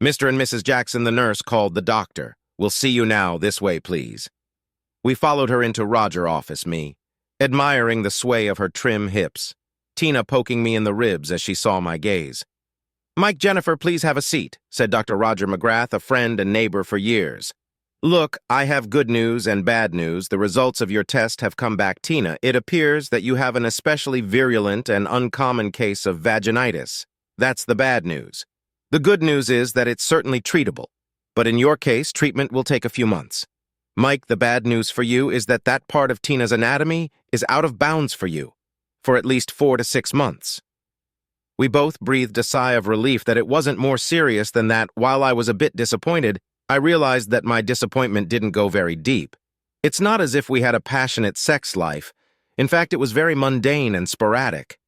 Mr. and Mrs. Jackson, the nurse, called the doctor. We'll see you now. This way, please. We followed her into Roger's office, me, admiring the sway of her trim hips, Tina poking me in the ribs as she saw my gaze. Mike, Jennifer, please have a seat, said Dr. Roger McGrath, a friend and neighbor for years. Look, I have good news and bad news. The results of your test have come back, Tina. It appears that you have an especially virulent and uncommon case of vaginitis. That's the bad news. The good news is that it's certainly treatable, but in your case, treatment will take a few months. Mike, the bad news for you is that that part of Tina's anatomy is out of bounds for you, for at least 4 to 6 months. We both breathed a sigh of relief that it wasn't more serious than that. While I was a bit disappointed, I realized that my disappointment didn't go very deep. It's not as if we had a passionate sex life. In fact, it was very mundane and sporadic.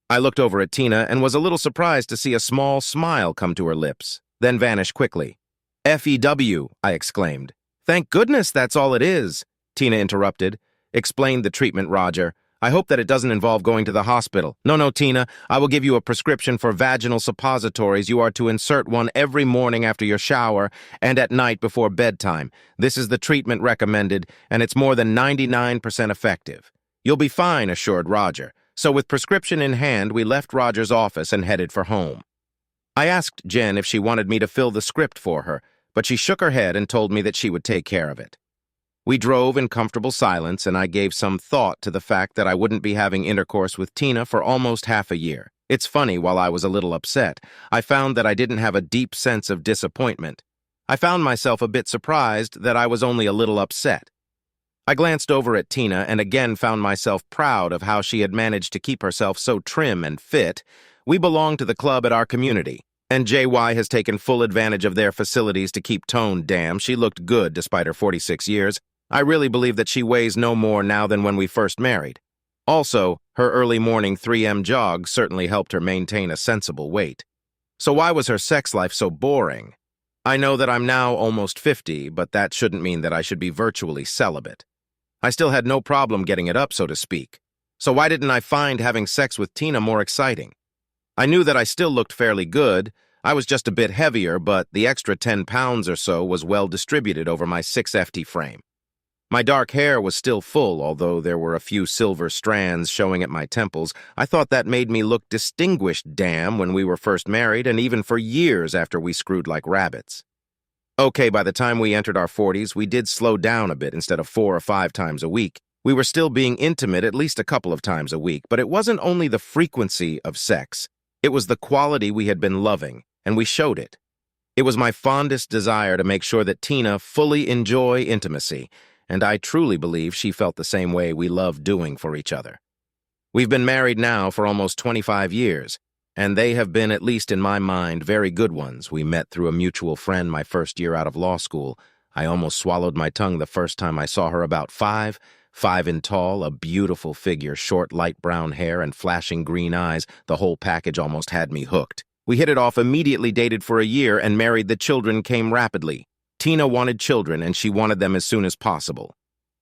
I looked over at Tina and was a little surprised to see a small smile come to her lips, then vanish quickly. "FEW," I exclaimed. "Thank goodness that's all it is," Tina interrupted. Explained the treatment, Roger. "I hope that it doesn't involve going to the hospital." No, Tina, I will give you a prescription for vaginal suppositories. You are to insert one every morning after your shower and at night before bedtime. This is the treatment recommended, and it's more than 99% effective. You'll be fine, assured Roger. So with prescription in hand, we left Roger's office and headed for home. I asked Jen if she wanted me to fill the script for her, but she shook her head and told me that she would take care of it. We drove in comfortable silence, and I gave some thought to the fact that I wouldn't be having intercourse with Tina for almost half a year. It's funny, while I was a little upset, I found that I didn't have a deep sense of disappointment. I found myself a bit surprised that I was only a little upset. I glanced over at Tina and again found myself proud of how she had managed to keep herself so trim and fit. We belong to the club at our community, and JY has taken full advantage of their facilities to keep toned. Damn, she looked good despite her 46 years. I really believe that she weighs no more now than when we first married. Also, her early morning 3M jog certainly helped her maintain a sensible weight. So why was her sex life so boring? I know that I'm now almost 50, but that shouldn't mean that I should be virtually celibate. I still had no problem getting it up, so to speak. So why didn't I find having sex with Tina more exciting? I knew that I still looked fairly good. I was just a bit heavier, but the extra 10 pounds or so was well distributed over my 6FT frame. My dark hair was still full, although there were a few silver strands showing at my temples. I thought that made me look distinguished, damn, when we were first married, and even for years after we screwed like rabbits. Okay, by the time we entered our 40s, we did slow down a bit instead of 4 or 5 times a week. We were still being intimate at least a couple of times a week, but it wasn't only the frequency of sex. It was the quality we had been loving, and we showed it. It was my fondest desire to make sure that Tina fully enjoy intimacy, and I truly believe she felt the same way we loved doing for each other. We've been married now for almost 25 years, and they have been, at least in my mind, very good ones. We met through a mutual friend my first year out of law school. I almost swallowed my tongue the first time I saw her. About 5 in tall, a beautiful figure, short light brown hair and flashing green eyes. The whole package almost had me hooked. We hit it off immediately, dated for a year, and married. The children came rapidly. Tina wanted children, and she wanted them as soon as possible.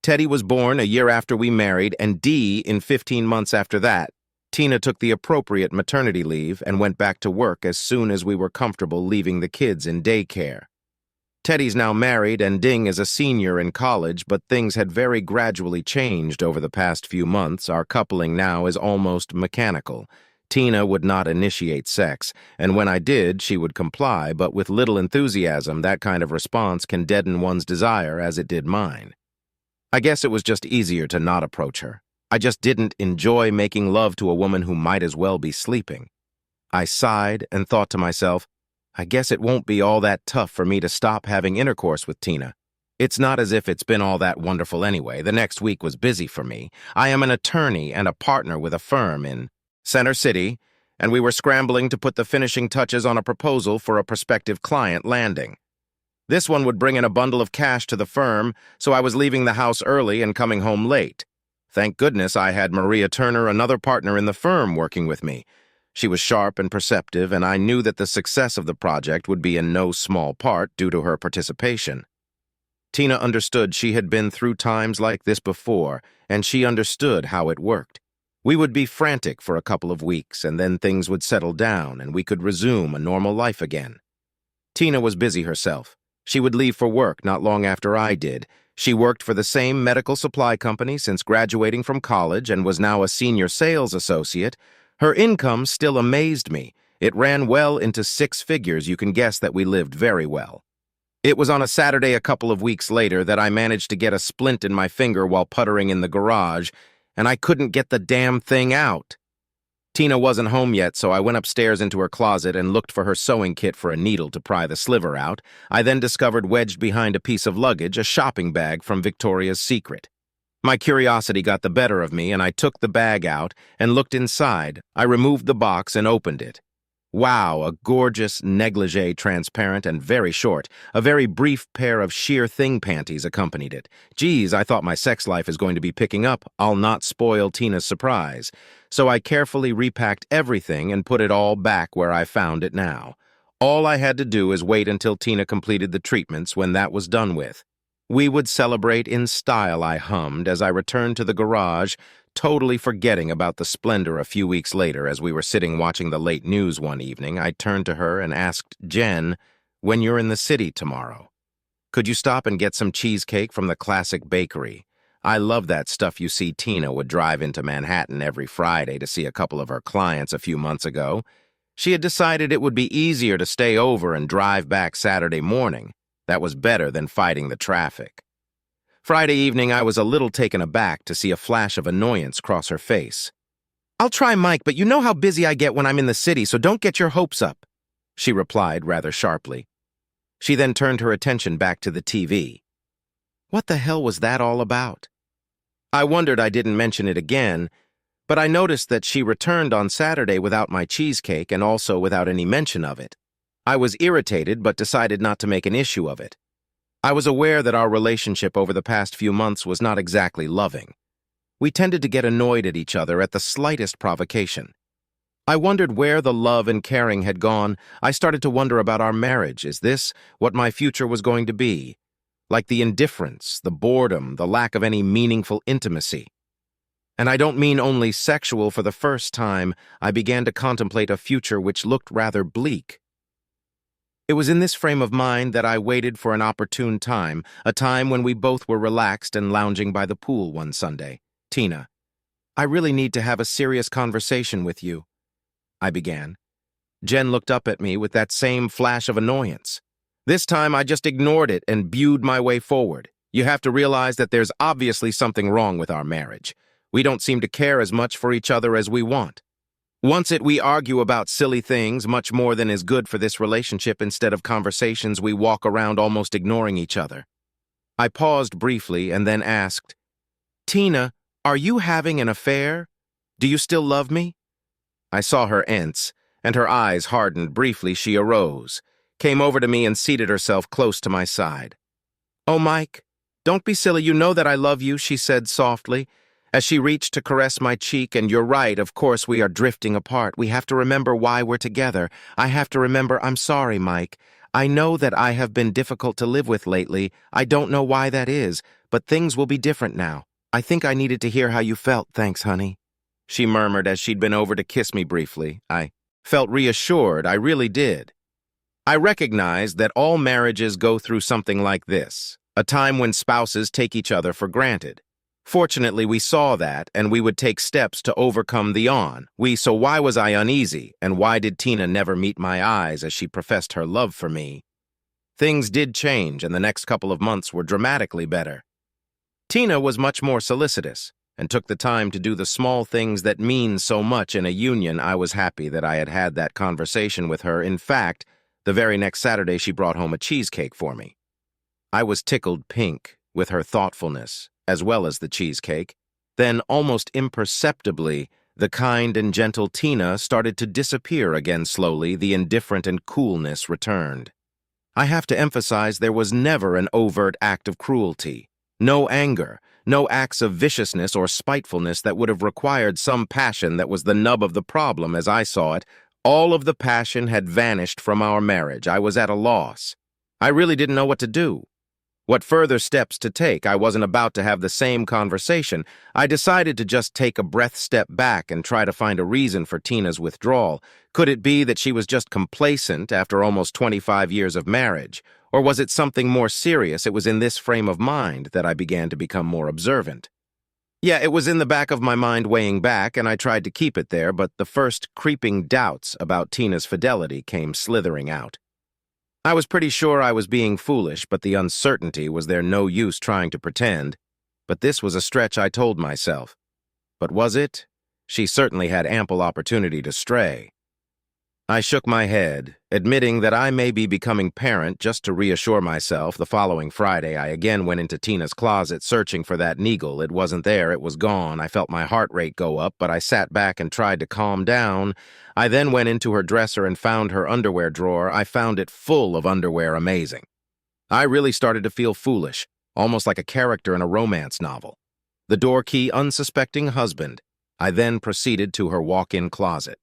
Teddy was born a year after we married, and Dee in 15 months after that. Tina took the appropriate maternity leave and went back to work as soon as we were comfortable leaving the kids in daycare. Teddy's now married, and Ding is a senior in college, but things had very gradually changed over the past few months. Our coupling now is almost mechanical. Tina would not initiate sex, and when I did, she would comply, but with little enthusiasm. That kind of response can deaden one's desire, as it did mine. I guess it was just easier to not approach her. I just didn't enjoy making love to a woman who might as well be sleeping. I sighed and thought to myself, I guess it won't be all that tough for me to stop having intercourse with Tina. It's not as if it's been all that wonderful anyway. The next week was busy for me. I am an attorney and a partner with a firm in Center City, and we were scrambling to put the finishing touches on a proposal for a prospective client landing. This one would bring in a bundle of cash to the firm, so I was leaving the house early and coming home late. Thank goodness I had Maria Turner, another partner in the firm, working with me. She was sharp and perceptive, and I knew that the success of the project would be in no small part due to her participation. Tina understood. She had been through times like this before, and she understood how it worked. We would be frantic for a couple of weeks, and then things would settle down, and we could resume a normal life again. Tina was busy herself. She would leave for work not long after I did. She worked for the same medical supply company since graduating from college and was now a senior sales associate. Her income still amazed me. It ran well into six figures. You can guess that we lived very well. It was on a Saturday a couple of weeks later that I managed to get a splint in my finger while puttering in the garage, and I couldn't get the damn thing out. Tina wasn't home yet, so I went upstairs into her closet and looked for her sewing kit for a needle to pry the sliver out. I then discovered wedged behind a piece of luggage a shopping bag from Victoria's Secret. My curiosity got the better of me, and I took the bag out and looked inside. I removed the box and opened it. Wow, a gorgeous negligee, transparent and very short. A very brief pair of sheer thing panties accompanied it. Geez, I thought my sex life is going to be picking up. I'll not spoil Tina's surprise. So I carefully repacked everything and put it all back where I found it now. All I had to do is wait until Tina completed the treatments. When that was done with, we would celebrate in style, I hummed as I returned to the garage, totally forgetting about the splendor. A few weeks later, as we were sitting watching the late news one evening, I turned to her and asked, "Jen, when you're in the city tomorrow, could you stop and get some cheesecake from the classic bakery? I love that stuff. You see, Tina would drive into Manhattan every Friday to see a couple of her clients a few months ago. She had decided it would be easier to stay over and drive back Saturday morning. That was better than fighting the traffic." Friday evening, I was a little taken aback to see a flash of annoyance cross her face. "I'll try, Mike, but you know how busy I get when I'm in the city, so don't get your hopes up," she replied rather sharply. She then turned her attention back to the TV. What the hell was that all about? I wondered I didn't mention it again, but I noticed that she returned on Saturday without my cheesecake and also without any mention of it. I was irritated but decided not to make an issue of it. I was aware that our relationship over the past few months was not exactly loving. We tended to get annoyed at each other at the slightest provocation. I wondered where the love and caring had gone. I started to wonder about our marriage. Is this what my future was going to be? Like the indifference, the boredom, the lack of any meaningful intimacy. And I don't mean only sexual. For the first time, I began to contemplate a future which looked rather bleak. It was in this frame of mind that I waited for an opportune time, a time when we both were relaxed and lounging by the pool one Sunday. "Tina, I really need to have a serious conversation with you," I began. Jen looked up at me with that same flash of annoyance. This time I just ignored it and bewed my way forward. "You have to realize that there's obviously something wrong with our marriage. We don't seem to care as much for each other as we want. We argue about silly things, much more than is good for this relationship. Instead of conversations, we walk around almost ignoring each other." I paused briefly and then asked, "Tina, are you having an affair? Do you still love me?" I saw her wince, and her eyes hardened. Briefly, she arose, came over to me and seated herself close to my side. "Oh, Mike, don't be silly. You know that I love you," she said softly, as she reached to caress my cheek. "And you're right, of course we are drifting apart. We have to remember why we're together. I have to remember. I'm sorry, Mike. I know that I have been difficult to live with lately. I don't know why that is, but things will be different now. I think I needed to hear how you felt." "Thanks, honey," she murmured as she'd been over to kiss me briefly. I felt reassured. I really did. I recognized that all marriages go through something like this, a time when spouses take each other for granted. Fortunately, we saw that, and we would take steps to overcome the So why was I uneasy, and why did Tina never meet my eyes as she professed her love for me? Things did change, and the next couple of months were dramatically better. Tina was much more solicitous, and took the time to do the small things that mean so much in a union. I was happy that I had had that conversation with her. In fact, the very next Saturday she brought home a cheesecake for me. I was tickled pink with her thoughtfulness, as well as the cheesecake. Then, almost imperceptibly, the kind and gentle Tina started to disappear again slowly. The indifferent and coolness returned. I have to emphasize there was never an overt act of cruelty. No anger, no acts of viciousness or spitefulness that would have required some passion that was the nub of the problem as I saw it. All of the passion had vanished from our marriage. I was at a loss. I really didn't know what to do. What further steps to take? I wasn't about to have the same conversation. I decided to just take a breath step back and try to find a reason for Tina's withdrawal. Could it be that she was just complacent after almost 25 years of marriage? Or was it something more serious? It was in this frame of mind that I began to become more observant. Yeah, it was in the back of my mind weighing back, and I tried to keep it there, but the first creeping doubts about Tina's fidelity came slithering out. I was pretty sure I was being foolish, but the uncertainty was there no use trying to pretend. But this was a stretch, I told myself. But was it? She certainly had ample opportunity to stray. I shook my head, admitting that I may be becoming parent just to reassure myself. The following Friday, I again went into Tina's closet searching for that needle. It wasn't there, it was gone. I felt my heart rate go up, but I sat back and tried to calm down. I then went into her dresser and found her underwear drawer. I found it full of underwear. Amazing. I really started to feel foolish, almost like a character in a romance novel. The door key, unsuspecting husband. I then proceeded to her walk-in closet.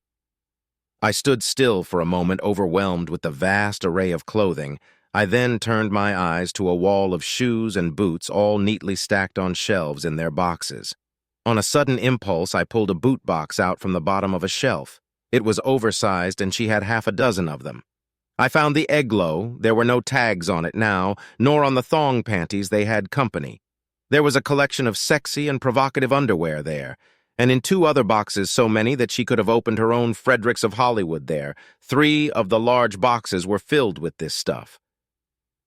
I stood still for a moment, overwhelmed with the vast array of clothing. I then turned my eyes to a wall of shoes and boots, all neatly stacked on shelves in their boxes. On a sudden impulse, I pulled a boot box out from the bottom of a shelf. It was oversized, and she had half a dozen of them. I found the Eglo. There were no tags on it now, nor on the thong panties. They had company. There was a collection of sexy and provocative underwear there, and in 2 other boxes so many that she could have opened her own Fredericks of Hollywood there. 3 of the large boxes were filled with this stuff.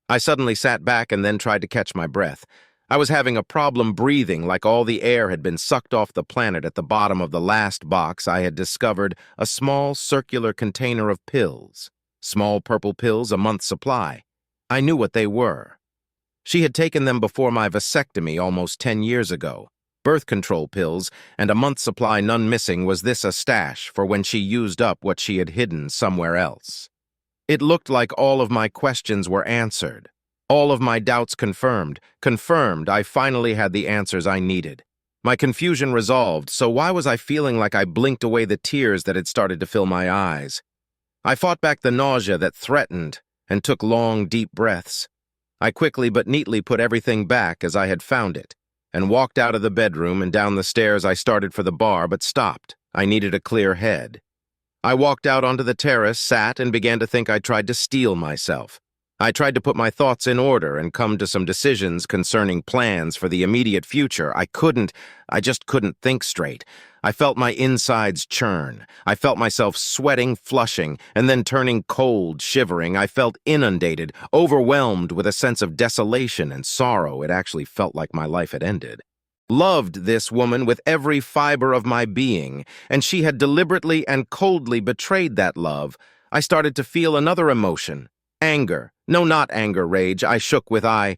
I suddenly sat back and then tried to catch my breath. I was having a problem breathing, like all the air had been sucked off the planet. At the bottom of the last box, I had discovered a small circular container of pills. Small purple pills, a month's supply. I knew what they were. She had taken them before my vasectomy almost 10 years ago. Birth control pills, and a month's supply, none missing. Was this a stash for when she used up what she had hidden somewhere else? It looked like all of my questions were answered. All of my doubts confirmed. I finally had the answers I needed. My confusion resolved, so why was I feeling like I blinked away the tears that had started to fill my eyes? I fought back the nausea that threatened and took long, deep breaths. I quickly but neatly put everything back as I had found it, and walked out of the bedroom and down the stairs. I started for the bar, but stopped. I needed a clear head. I walked out onto the terrace, sat, and began to think I tried to steel myself. I tried to put my thoughts in order and come to some decisions concerning plans for the immediate future. I just couldn't think straight. I felt my insides churn. I felt myself sweating, flushing, and then turning cold, shivering. I felt inundated, overwhelmed with a sense of desolation and sorrow. It actually felt like my life had ended. Loved this woman with every fiber of my being, and she had deliberately and coldly betrayed that love. I started to feel another emotion. Anger. No, not anger, rage. I shook with I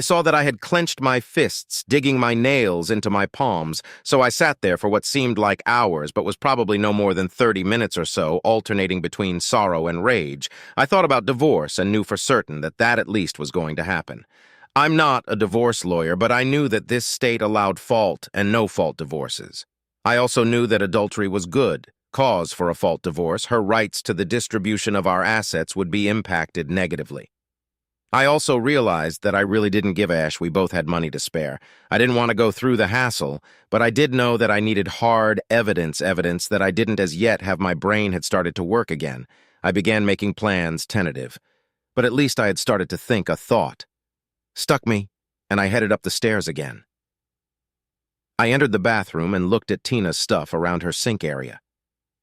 saw that I had clenched my fists, digging my nails into my palms, so I sat there for what seemed like hours, but was probably no more than 30 minutes or so, alternating between sorrow and rage. I thought about divorce and knew for certain that at least was going to happen. I'm not a divorce lawyer, but I knew that this state allowed fault and no-fault divorces. I also knew that adultery was good. Cause for a fault divorce, her rights to the distribution of our assets would be impacted negatively. I also realized that I really didn't give a ash. We both had money to spare. I didn't want to go through the hassle, but I did know that I needed hard evidence that I didn't as yet have. My brain had started to work again. I began making plans, tentative. But at least I had started to think. A thought stuck me, and I headed up the stairs again. I entered the bathroom and looked at Tina's stuff around her sink area.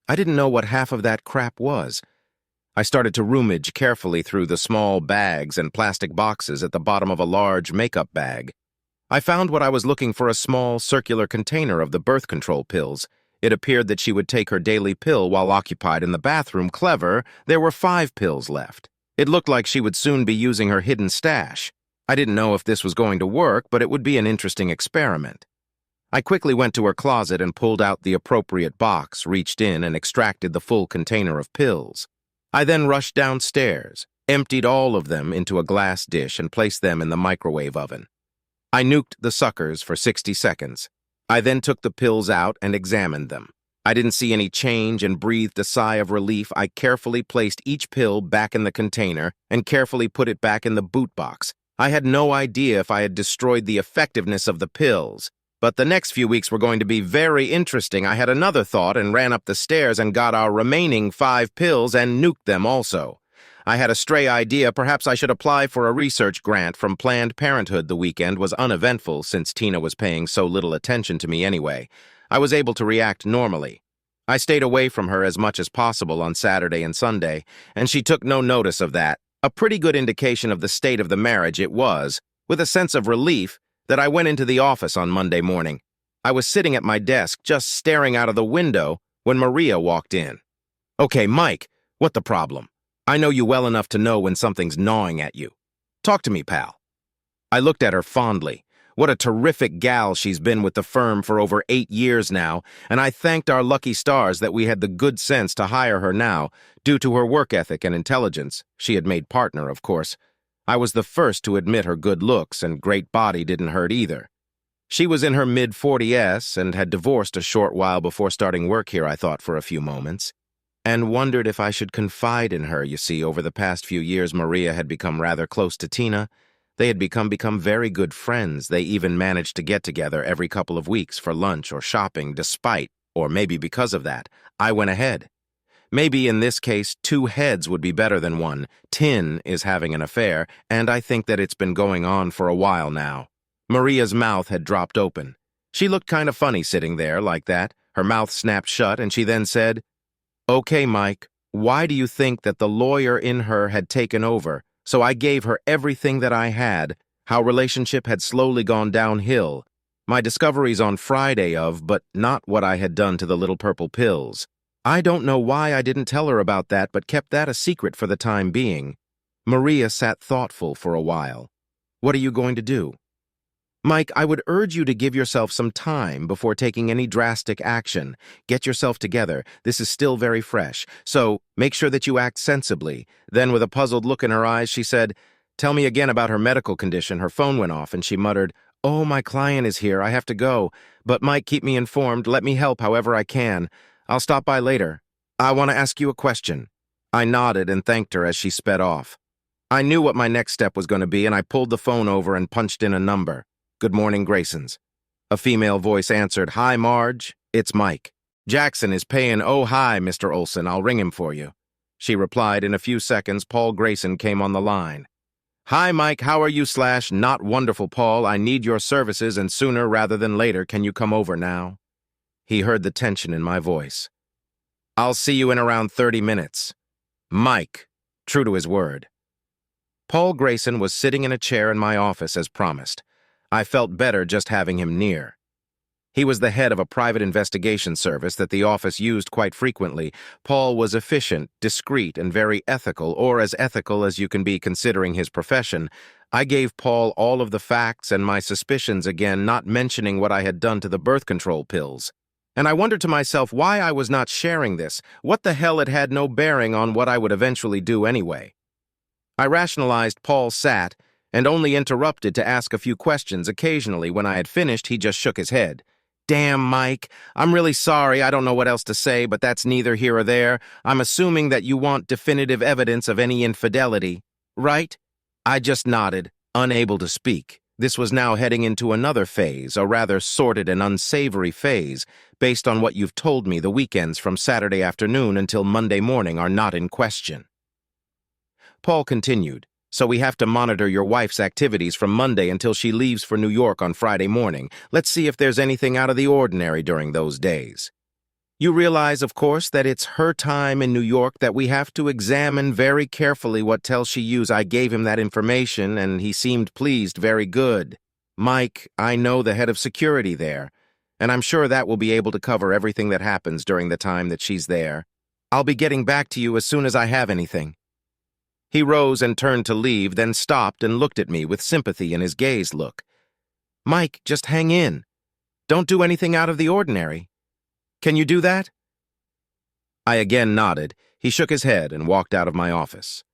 I didn't know what half of that crap was. I started to rummage carefully through the small bags and plastic boxes at the bottom of a large makeup bag. I found what I was looking for: a small circular container of the birth control pills. It appeared that she would take her daily pill while occupied in the bathroom. Clever, there were 5 pills left. It looked like she would soon be using her hidden stash. I didn't know if this was going to work, but it would be an interesting experiment. I quickly went to her closet and pulled out the appropriate box, reached in and extracted the full container of pills. I then rushed downstairs, emptied all of them into a glass dish and placed them in the microwave oven. I nuked the suckers for 60 seconds. I then took the pills out and examined them. I didn't see any change and breathed a sigh of relief. I carefully placed each pill back in the container and carefully put it back in the boot box. I had no idea if I had destroyed the effectiveness of the pills, but the next few weeks were going to be very interesting. I had another thought and ran up the stairs and got our remaining 5 pills and nuked them also. I had a stray idea. Perhaps I should apply for a research grant from Planned Parenthood. The weekend was uneventful since Tina was paying so little attention to me anyway. I was able to react normally. I stayed away from her as much as possible on Saturday and Sunday, and she took no notice of that. A pretty good indication of the state of the marriage it was, with a sense of relief, that I went into the office on Monday morning. I was sitting at my desk, just staring out of the window, when Maria walked in. "Okay, Mike, what the problem? I know you well enough to know when something's gnawing at you. Talk to me, pal." I looked at her fondly. What a terrific gal she's been with the firm for over 8 years now, and I thanked our lucky stars that we had the good sense to hire her now, due to her work ethic and intelligence. She had made partner, of course. I was the first to admit her good looks, and great body didn't hurt either. She was in her mid-40s and had divorced a short while before starting work here. I thought for a few moments, and wondered if I should confide in her. You see, over the past few years, Maria had become rather close to Tina. They had become very good friends. They even managed to get together every couple of weeks for lunch or shopping, despite, or maybe because of that, I went ahead. Maybe in this case, 2 heads would be better than one. Tin is having an affair, and I think that it's been going on for a while now. Maria's mouth had dropped open. She looked kind of funny sitting there like that. Her mouth snapped shut, and she then said, "Okay, Mike, why do you think that the lawyer in her had taken over? So I gave her everything that I had, how relationship had slowly gone downhill. My discoveries on Friday but not what I had done to the little purple pills. I don't know why I didn't tell her about that, but kept that a secret for the time being." Maria sat thoughtful for a while. "What are you going to do?" "Mike, I would urge you to give yourself some time before taking any drastic action. Get yourself together. This is still very fresh, so make sure that you act sensibly." Then, with a puzzled look in her eyes, she said, "Tell me again about her medical condition." Her phone went off, and she muttered, "Oh, my client is here. I have to go. But Mike, keep me informed. Let me help however I can. I'll stop by later. I want to ask you a question." I nodded and thanked her as she sped off. I knew what my next step was going to be, and I pulled the phone over and punched in a number. "Good morning, Graysons." A female voice answered. "Hi, Marge. It's Mike. Jackson is paying." "Oh, hi, Mr. Olson. I'll ring him for you," she replied. In a few seconds, Paul Grayson came on the line. "Hi, Mike. How are you / not wonderful, Paul. I need your services, and sooner rather than later. Can you come over now?" He heard the tension in my voice. "I'll see you in around 30 minutes. Mike, true to his word. Paul Grayson was sitting in a chair in my office as promised. I felt better just having him near. He was the head of a private investigation service that the office used quite frequently. Paul was efficient, discreet, and very ethical, or as ethical as you can be considering his profession. I gave Paul all of the facts and my suspicions again, not mentioning what I had done to the birth control pills. And I wondered to myself why I was not sharing this. What the hell, it had no bearing on what I would eventually do anyway. I rationalized. Paul sat and only interrupted to ask a few questions. Occasionally, when I had finished, he just shook his head. "Damn, Mike, I'm really sorry. I don't know what else to say, but that's neither here or there. I'm assuming that you want definitive evidence of any infidelity, right?" I just nodded, unable to speak. This was now heading into another phase, a rather sordid and unsavory phase. Based on what you've told me, the weekends from Saturday afternoon until Monday morning are not in question. Paul continued. "So we have to monitor your wife's activities from Monday until she leaves for New York on Friday morning. Let's see if there's anything out of the ordinary during those days. You realize, of course, that it's her time in New York, that we have to examine very carefully what tells she used." I gave him that information, and he seemed pleased. "Very good. Mike, I know the head of security there, and I'm sure that will be able to cover everything that happens during the time that she's there. I'll be getting back to you as soon as I have anything." He rose and turned to leave, then stopped and looked at me with sympathy in his gaze. "Look, Mike, just hang in. Don't do anything out of the ordinary. Can you do that?" I again nodded. He shook his head and walked out of my office.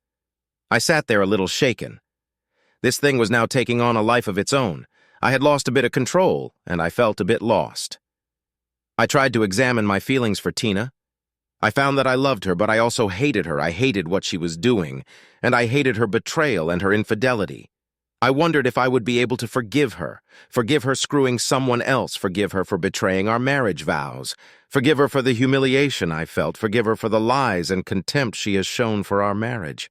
I sat there a little shaken. This thing was now taking on a life of its own. I had lost a bit of control, and I felt a bit lost. I tried to examine my feelings for Tina. I found that I loved her, but I also hated her. I hated what she was doing, and I hated her betrayal and her infidelity. I wondered if I would be able to forgive her screwing someone else, forgive her for betraying our marriage vows, forgive her for the humiliation I felt, forgive her for the lies and contempt she has shown for our marriage.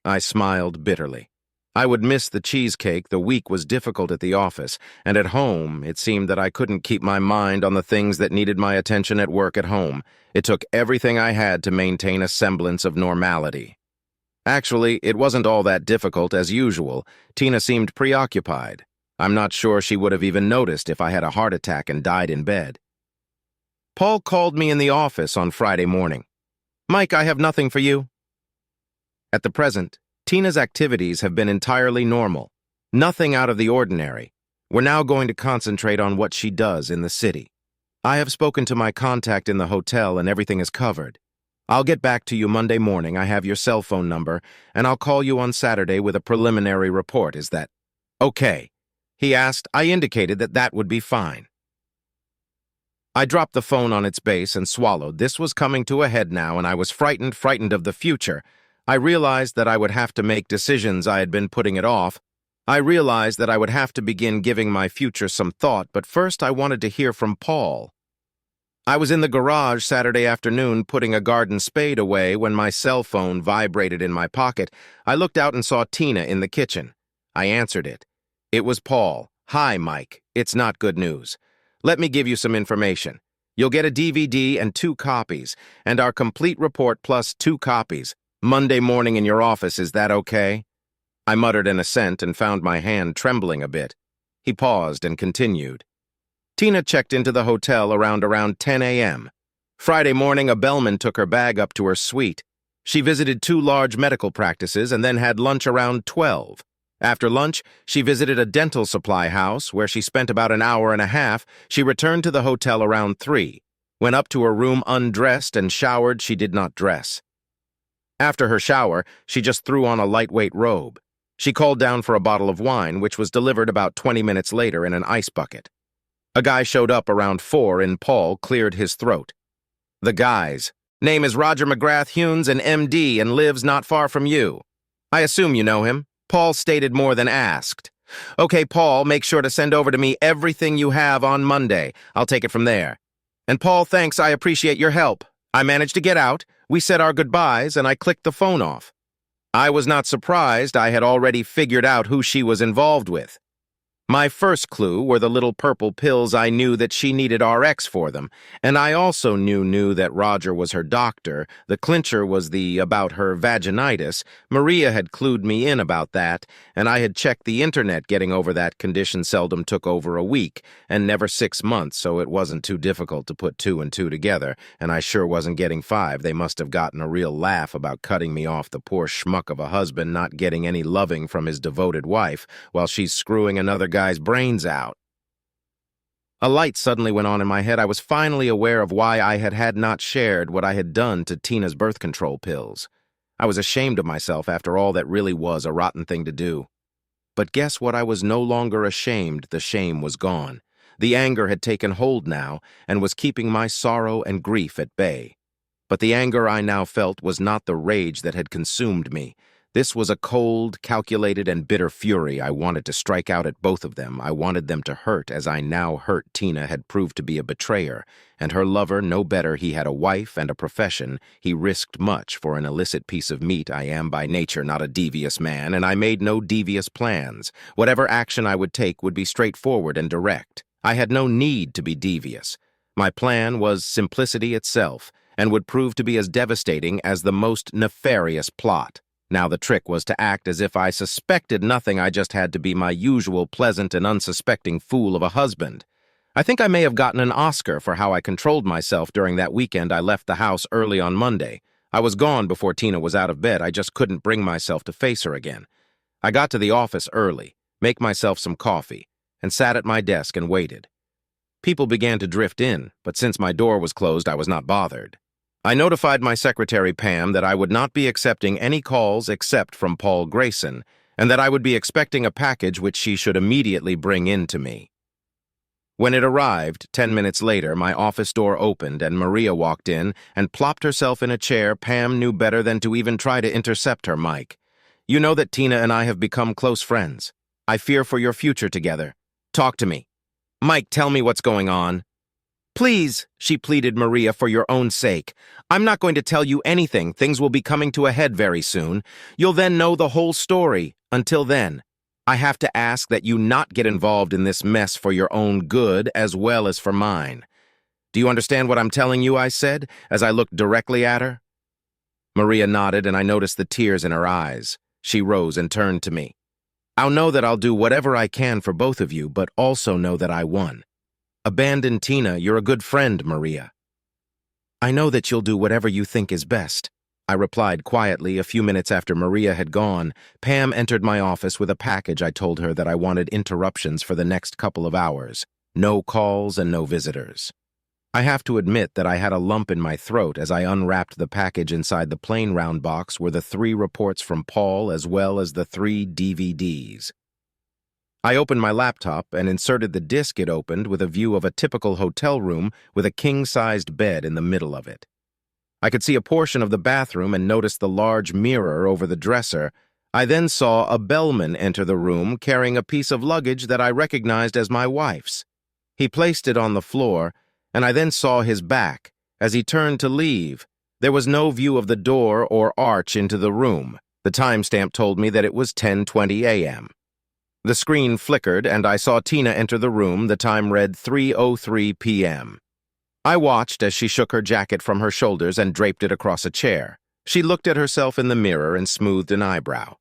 I smiled bitterly. I would miss the cheesecake. The week was difficult at the office, and at home it seemed that I couldn't keep my mind on the things that needed my attention at work at home. It took everything I had to maintain a semblance of normality. Actually, it wasn't all that difficult as usual. Tina seemed preoccupied. I'm not sure she would have even noticed if I had a heart attack and died in bed. Paul called me in the office on Friday morning. "Mike, I have nothing for you." At the present, Tina's activities have been entirely normal. Nothing out of the ordinary. We're now going to concentrate on what she does in the city. I have spoken to my contact in the hotel and everything is covered. I'll get back to you Monday morning. I have your cell phone number, and I'll call you on Saturday with a preliminary report. Is that okay? He asked. I indicated that that would be fine. I dropped the phone on its base and swallowed. This was coming to a head now, and I was frightened of the future. I realized that I would have to make decisions. I had been putting it off. I realized that I would have to begin giving my future some thought, but first I wanted to hear from Paul. I was in the garage Saturday afternoon putting a garden spade away when my cell phone vibrated in my pocket. I looked out and saw Tina in the kitchen. I answered it. It was Paul. "Hi, Mike. It's not good news. Let me give you some information. You'll get a DVD and 2 copies, and our complete report plus 2 copies. Monday morning in your office, is that okay?" I muttered an assent and found my hand trembling a bit. He paused and continued. Tina checked into the hotel around 10 a.m. Friday morning, a bellman took her bag up to her suite. She visited 2 large medical practices and then had lunch around 12. After lunch, she visited a dental supply house where she spent about an hour and a half. She returned to the hotel around 3. Went up to her room undressed and showered. She did not dress. After her shower, she just threw on a lightweight robe. She called down for a bottle of wine, which was delivered about 20 minutes later in an ice bucket. A guy showed up around 4 and Paul cleared his throat. The guy's name is Roger McGrath Hunes, an MD, and lives not far from you. I assume you know him. Paul stated more than asked. Okay, Paul, make sure to send over to me everything you have on Monday. I'll take it from there. And Paul, thanks, I appreciate your help. I managed to get out. We said our goodbyes, and I clicked the phone off. I was not surprised. I had already figured out who she was involved with. My first clue were the little purple pills. I knew that she needed RX for them, and I also knew that Roger was her doctor. The clincher was about her vaginitis. Maria had clued me in about that, and I had checked the internet. Getting over that condition seldom took over a week, and never 6 months, so it wasn't too difficult to put 2 and 2 together, and I sure wasn't getting 5. They must have gotten a real laugh about cutting me off, the poor schmuck of a husband not getting any loving from his devoted wife, while she's screwing another guy's brains out. A light suddenly went on in my head. I was finally aware of why I had not shared what I had done to Tina's birth control pills. I was ashamed of myself. After all, that really was a rotten thing to do. But guess what? I was no longer ashamed. The shame was gone. The anger had taken hold now and was keeping my sorrow and grief at bay. But the anger I now felt was not the rage that had consumed me. This was a cold, calculated, and bitter fury. I wanted to strike out at both of them. I wanted them to hurt as I now hurt. Tina had proved to be a betrayer, and her lover no better. He had a wife and a profession. He risked much for an illicit piece of meat. I am by nature not a devious man, and I made no devious plans. Whatever action I would take would be straightforward and direct. I had no need to be devious. My plan was simplicity itself, and would prove to be as devastating as the most nefarious plot. Now the trick was to act as if I suspected nothing. I just had to be my usual pleasant and unsuspecting fool of a husband. I think I may have gotten an Oscar for how I controlled myself during that weekend. I left the house early on Monday. I was gone before Tina was out of bed. I just couldn't bring myself to face her again. I got to the office early, make myself some coffee, and sat at my desk and waited. People began to drift in, but since my door was closed, I was not bothered. I notified my secretary, Pam, that I would not be accepting any calls except from Paul Grayson, and that I would be expecting a package which she should immediately bring in to me. When it arrived, 10 minutes later, my office door opened and Maria walked in and plopped herself in a chair. Pam knew better than to even try to intercept her. "Mike, You know that Tina and I have become close friends. I fear for your future together. Talk to me. Mike, tell me what's going on. Please, she pleaded, Maria, for your own sake. I'm not going to tell you anything. Things will be coming to a head very soon. You'll then know the whole story. Until then, I have to ask that you not get involved in this mess for your own good as well as for mine. Do you understand what I'm telling you, I said, as I looked directly at her? Maria nodded, and I noticed the tears in her eyes. She rose and turned to me. I'll know that I'll do whatever I can for both of you, but also know that I won. Abandon Tina, you're a good friend, Maria. I know that you'll do whatever you think is best, I replied quietly. A few minutes after Maria had gone, Pam entered my office with a package. I told her that I wanted interruptions for the next couple of hours. No calls and no visitors. I have to admit that I had a lump in my throat as I unwrapped the package. Inside the plain round box were the 3 reports from Paul as well as the 3 DVDs. I opened my laptop and inserted the disc. It opened with a view of a typical hotel room with a king-sized bed in the middle of it. I could see a portion of the bathroom and noticed the large mirror over the dresser. I then saw a bellman enter the room carrying a piece of luggage that I recognized as my wife's. He placed it on the floor, and I then saw his back as he turned to leave. There was no view of the door or arch into the room. The timestamp told me that it was 10:20 a.m. The screen flickered, and I saw Tina enter the room. The time read 3:03 p.m. I watched as she shook her jacket from her shoulders and draped it across a chair. She looked at herself in the mirror and smoothed an eyebrow.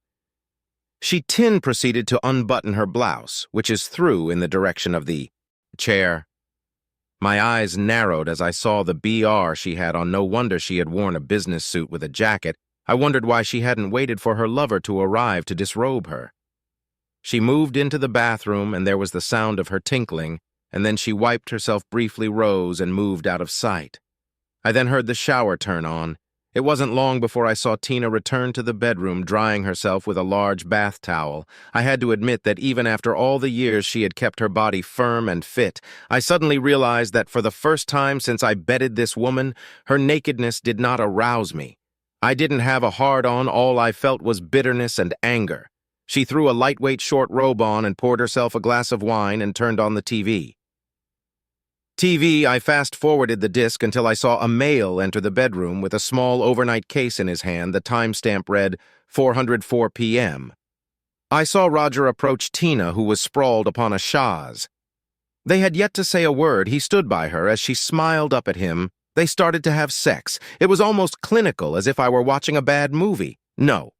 She proceeded to unbutton her blouse, which is through in the direction of the chair. My eyes narrowed as I saw the BR she had on. No wonder she had worn a business suit with a jacket. I wondered why she hadn't waited for her lover to arrive to disrobe her. She moved into the bathroom, and there was the sound of her tinkling, and then she wiped herself briefly, rose, and moved out of sight. I then heard the shower turn on. It wasn't long before I saw Tina return to the bedroom, drying herself with a large bath towel. I had to admit that even after all the years she had kept her body firm and fit, I suddenly realized that for the first time since I bedded this woman, her nakedness did not arouse me. I didn't have a hard-on. All I felt was bitterness and anger. She threw a lightweight short robe on and poured herself a glass of wine and turned on the TV. I fast-forwarded the disc until I saw a male enter the bedroom with a small overnight case in his hand. The timestamp read 4:04 p.m. I saw Roger approach Tina, who was sprawled upon a chaise. They had yet to say a word. He stood by her as she smiled up at him. They started to have sex. It was almost clinical, as if I were watching a bad movie. No.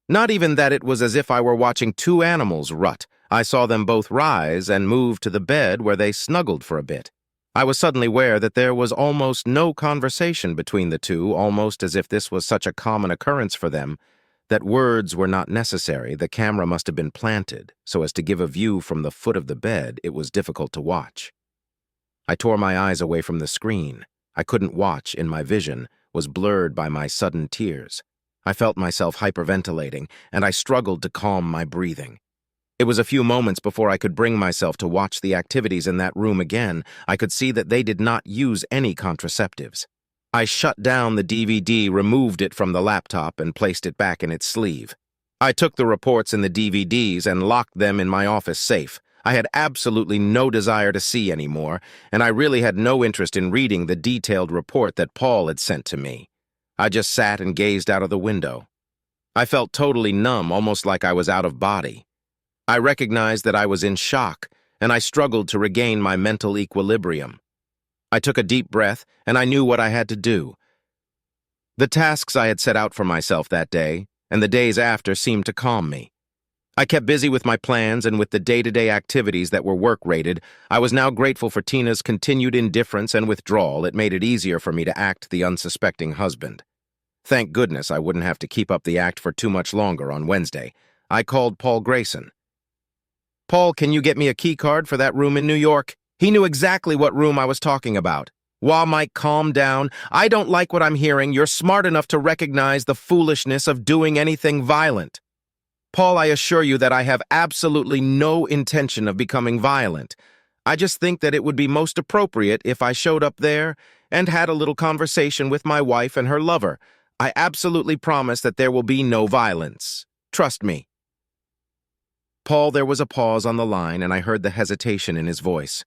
Not even that. It was as if I were watching 2 animals rut. I saw them both rise and move to the bed, where they snuggled for a bit. I was suddenly aware that there was almost no conversation between the two, almost as if this was such a common occurrence for them that words were not necessary. The camera must have been planted so as to give a view from the foot of the bed. It was difficult to watch. I tore my eyes away from the screen. I couldn't watch, and my vision was blurred by my sudden tears. I felt myself hyperventilating, and I struggled to calm my breathing. It was a few moments before I could bring myself to watch the activities in that room again. I could see that they did not use any contraceptives. I shut down the DVD, removed it from the laptop, and placed it back in its sleeve. I took the reports and the DVDs and locked them in my office safe. I had absolutely no desire to see anymore, and I really had no interest in reading the detailed report that Paul had sent to me. I just sat and gazed out of the window. I felt totally numb, almost like I was out of body. I recognized that I was in shock, and I struggled to regain my mental equilibrium. I took a deep breath, and I knew what I had to do. The tasks I had set out for myself that day, and the days after, seemed to calm me. I kept busy with my plans and with the day-to-day activities that were work-rated. I was now grateful for Tina's continued indifference and withdrawal. It made it easier for me to act the unsuspecting husband. Thank goodness I wouldn't have to keep up the act for too much longer. On Wednesday, I called Paul Grayson. Paul, can you get me a key card for that room in New York? He knew exactly what room I was talking about. Wah, Mike, calm down. I don't like what I'm hearing. You're smart enough to recognize the foolishness of doing anything violent. Paul, I assure you that I have absolutely no intention of becoming violent. I just think that it would be most appropriate if I showed up there and had a little conversation with my wife and her lover. I absolutely promise that there will be no violence. Trust me." Paul, there was a pause on the line, and I heard the hesitation in his voice.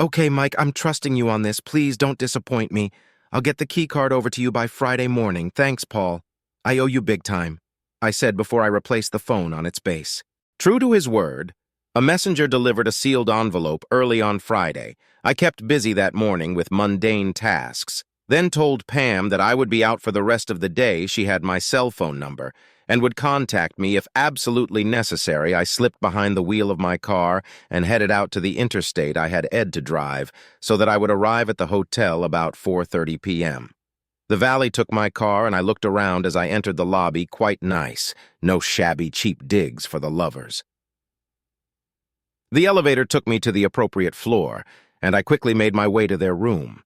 "Okay, Mike, I'm trusting you on this. Please don't disappoint me. I'll get the key card over to you by Friday morning. Thanks, Paul. I owe you big time," I said before I replaced the phone on its base. True to his word, a messenger delivered a sealed envelope early on Friday. I kept busy that morning with mundane tasks, then told Pam that I would be out for the rest of the day. She had my cell phone number and would contact me if absolutely necessary. I slipped behind the wheel of my car and headed out to the interstate I had Ed to drive so that I would arrive at the hotel about 4:30 p.m. The valet took my car, and I looked around as I entered the lobby. Quite nice. No shabby, cheap digs for the lovers. The elevator took me to the appropriate floor, and I quickly made my way to their room.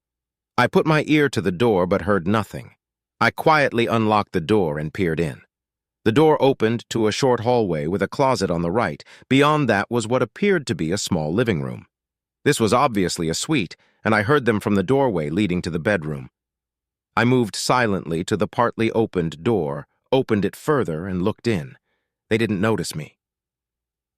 I put my ear to the door but heard nothing. I quietly unlocked the door and peered in. The door opened to a short hallway with a closet on the right. Beyond that was what appeared to be a small living room. This was obviously a suite, and I heard them from the doorway leading to the bedroom. I moved silently to the partly opened door, opened it further, and looked in. They didn't notice me.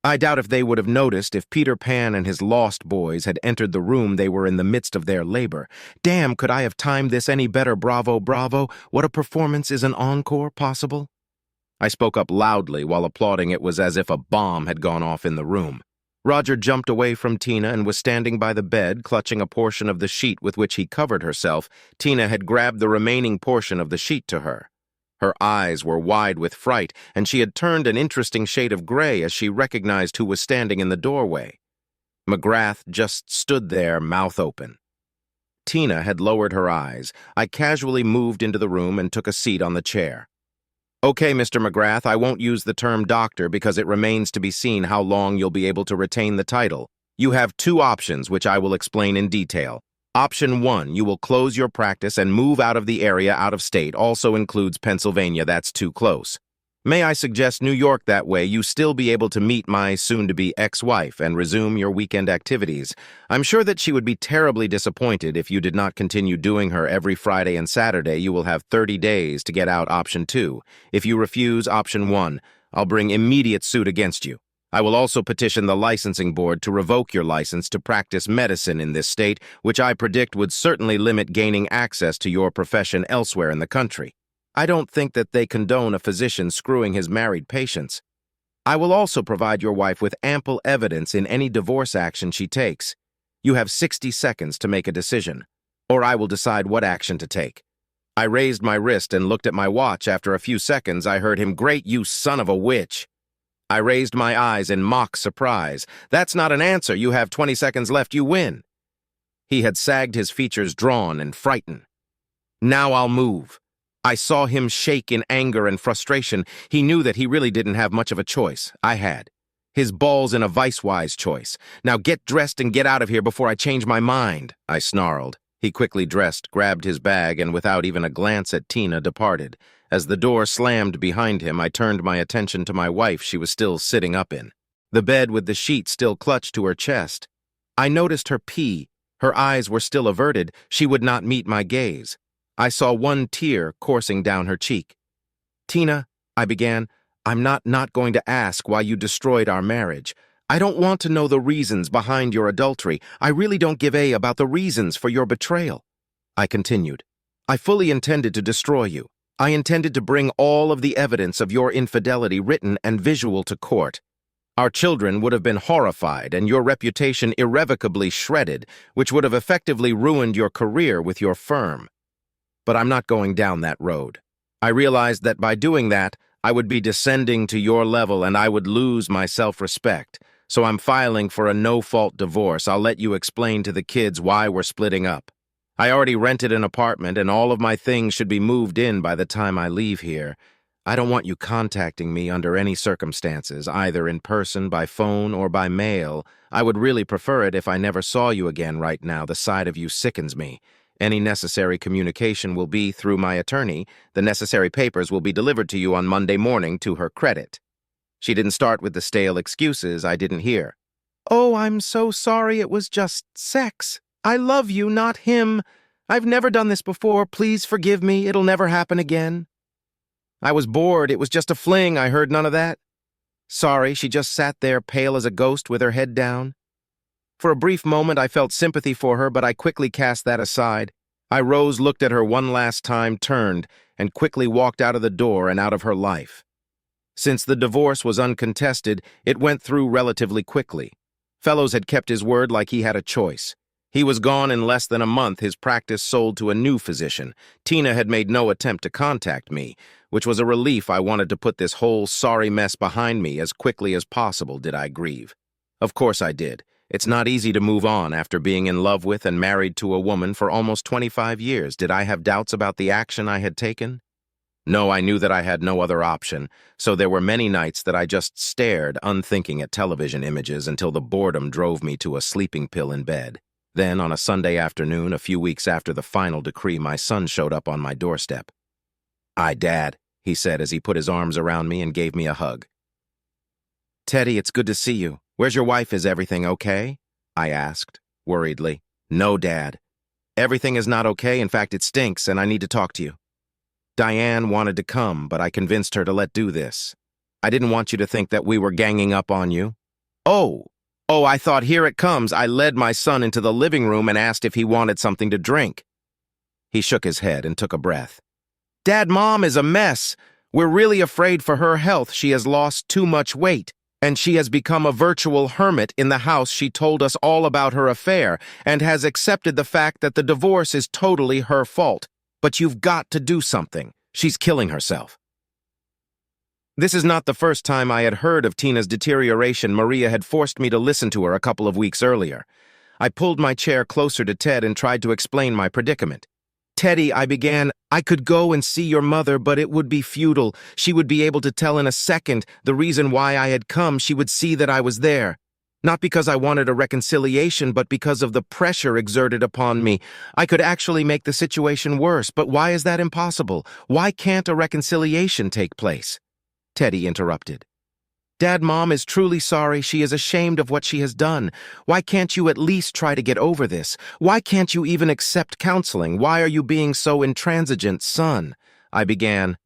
I doubt if they would have noticed if Peter Pan and his lost boys had entered the room. They were in the midst of their labor. Damn, could I have timed this any better? Bravo, bravo. What a performance. Is an encore possible? I spoke up loudly while applauding. It was as if a bomb had gone off in the room. Roger jumped away from Tina and was standing by the bed, clutching a portion of the sheet with which he covered herself. Tina had grabbed the remaining portion of the sheet to her. Her eyes were wide with fright, and she had turned an interesting shade of gray as she recognized who was standing in the doorway. McGrath just stood there, mouth open. Tina had lowered her eyes. I casually moved into the room and took a seat on the chair. "Okay, Mr. McGrath, I won't use the term doctor because it remains to be seen how long you'll be able to retain the title. You have two options, which I will explain in detail. Option 1, you will close your practice and move out of the area out of state. Also includes Pennsylvania. That's too close. May I suggest New York? That way you still be able to meet my soon-to-be ex-wife and resume your weekend activities. I'm sure that she would be terribly disappointed if you did not continue doing her every Friday and Saturday. You will have 30 days to get out. Option 2. If you refuse Option 1, I'll bring immediate suit against you. I will also petition the licensing board to revoke your license to practice medicine in this state, which I predict would certainly limit gaining access to your profession elsewhere in the country. I don't think that they condone a physician screwing his married patients. I will also provide your wife with ample evidence in any divorce action she takes. You have 60 seconds to make a decision, or I will decide what action to take." I raised my wrist and looked at my watch. After a few seconds, I heard him, "Great, you son of a witch." I raised my eyes in mock surprise. "That's not an answer. You have 20 seconds left. You win." He had sagged, his features drawn and frightened. "Now I'll move." I saw him shake in anger and frustration. He knew that he really didn't have much of a choice. I had. His balls in a vice-wise choice. "Now get dressed and get out of here before I change my mind," I snarled. He quickly dressed, grabbed his bag, and without even a glance at Tina, departed. As the door slammed behind him, I turned my attention to my wife. She was still sitting up in the bed with the sheet still clutched to her chest. I noticed her pee. Her eyes were still averted. She would not meet my gaze. I saw one tear coursing down her cheek. "Tina," I began, "I'm not going to ask why you destroyed our marriage. I don't want to know the reasons behind your adultery. I really don't give a about the reasons for your betrayal." I continued. "I fully intended to destroy you. I intended to bring all of the evidence of your infidelity, written and visual, to court. Our children would have been horrified and your reputation irrevocably shredded, which would have effectively ruined your career with your firm. But I'm not going down that road. I realized that by doing that, I would be descending to your level and I would lose my self-respect. So I'm filing for a no-fault divorce. I'll let you explain to the kids why we're splitting up. I already rented an apartment and all of my things should be moved in by the time I leave here. I don't want you contacting me under any circumstances, either in person, by phone, or by mail. I would really prefer it if I never saw you again right now. The sight of you sickens me. Any necessary communication will be through my attorney. The necessary papers will be delivered to you on Monday morning to her credit." She didn't start with the stale excuses I didn't hear. "Oh, I'm so sorry. It was just sex. I love you, not him. I've never done this before. Please forgive me. It'll never happen again." I was bored. It was just a fling. I heard none of that. Sorry, she just sat there pale as a ghost with her head down. For a brief moment, I felt sympathy for her, but I quickly cast that aside. I rose, looked at her one last time, turned, and quickly walked out of the door and out of her life. Since the divorce was uncontested, it went through relatively quickly. Fellows had kept his word like he had a choice. He was gone in less than a month, his practice sold to a new physician. Tina had made no attempt to contact me, which was a relief. I wanted to put this whole sorry mess behind me as quickly as possible, did I grieve. Of course I did. It's not easy to move on after being in love with and married to a woman for almost 25 years. Did I have doubts about the action I had taken? No, I knew that I had no other option, so there were many nights that I just stared, unthinking at television images until the boredom drove me to a sleeping pill in bed. Then, on a Sunday afternoon, a few weeks after the final decree, my son showed up on my doorstep. "Hi, Dad," he said as he put his arms around me and gave me a hug. "Teddy, it's good to see you. Where's your wife? Is everything okay?" I asked, worriedly. "No, Dad. Everything is not okay. In fact, it stinks, and I need to talk to you. Diane wanted to come, but I convinced her to let do this. I didn't want you to think that we were ganging up on you." Oh, I thought, here it comes. I led my son into the living room and asked if he wanted something to drink. He shook his head and took a breath. "Dad, Mom is a mess. We're really afraid for her health. She has lost too much weight, and she has become a virtual hermit in the house. She told us all about her affair and has accepted the fact that the divorce is totally her fault. But you've got to do something. She's killing herself." This is not the first time I had heard of Tina's deterioration. Maria had forced me to listen to her a couple of weeks earlier. I pulled my chair closer to Ted and tried to explain my predicament. "Teddy," I began, "I could go and see your mother, but it would be futile. She would be able to tell in a second the reason why I had come. She would see that I was there. Not because I wanted a reconciliation, but because of the pressure exerted upon me. I could actually make the situation worse, but why is that impossible? Why can't a reconciliation take place?" Teddy interrupted. "Dad, Mom is truly sorry. She is ashamed of what she has done. Why can't you at least try to get over this? Why can't you even accept counseling? Why are you being so intransigent, son?" I began.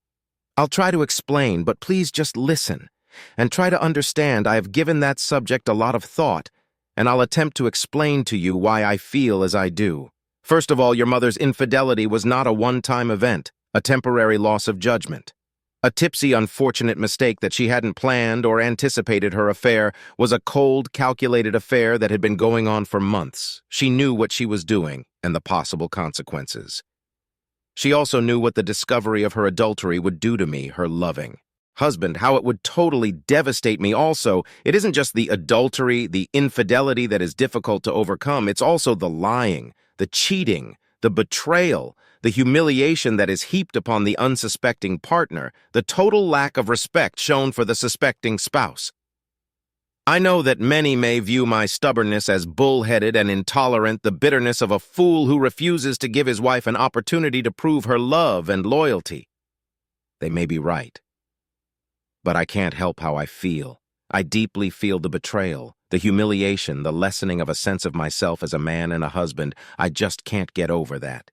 "I'll try to explain, but please just listen. And try to understand I have given that subject a lot of thought, and I'll attempt to explain to you why I feel as I do. First of all, your mother's infidelity was not a one-time event, a temporary loss of judgment. A tipsy, unfortunate mistake that she hadn't planned or anticipated. Her affair was a cold, calculated affair that had been going on for months. She knew what she was doing and the possible consequences. She also knew what the discovery of her adultery would do to me, her loving husband, how it would totally devastate me. Also, it isn't just the adultery, the infidelity that is difficult to overcome. It's also the lying, the cheating, the betrayal, the humiliation that is heaped upon the unsuspecting partner, the total lack of respect shown for the suspecting spouse. I know that many may view my stubbornness as bull-headed and intolerant, the bitterness of a fool who refuses to give his wife an opportunity to prove her love and loyalty. They may be right. But I can't help how I feel. I deeply feel the betrayal, the humiliation, the lessening of a sense of myself as a man and a husband. I just can't get over that.